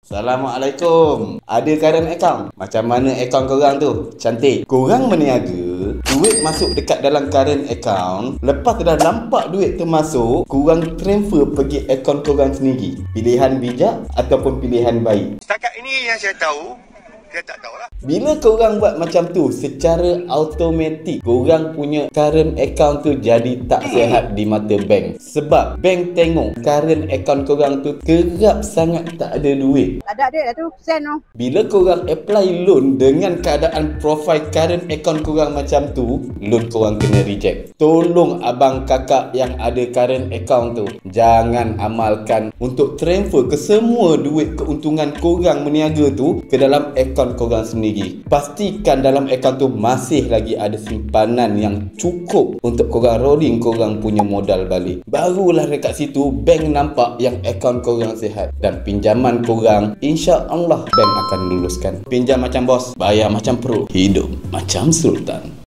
Assalamualaikum. Ada current account? Macam mana account korang tu? Cantik. Korang meniaga, duit masuk dekat dalam current account. Lepas dah nampak duit tu masuk, korang transfer pergi account korang sendiri. Pilihan bijak ataupun pilihan baik? Setakat ini yang saya tahu, saya tak tahulah. Bila korang buat macam tu, secara automatik korang punya current account tu jadi tak sihat di mata bank. Sebab bank tengok current account korang tu kerap sangat tak ada duit. Ada duit dah tu, sen tu. Bila korang apply loan dengan keadaan profile current account korang macam tu, loan korang kena reject. Tolong abang kakak yang ada current account tu, jangan amalkan untuk transfer ke semua duit keuntungan korang meniaga tu ke dalam account korang sendiri. Pastikan dalam akaun tu masih lagi ada simpanan yang cukup untuk korang rolling korang punya modal balik. Barulah dekat situ bank nampak yang akaun korang sihat, dan pinjaman korang insya-Allah bank akan luluskan. Pinjam macam bos, bayar macam pro, hidup macam sultan.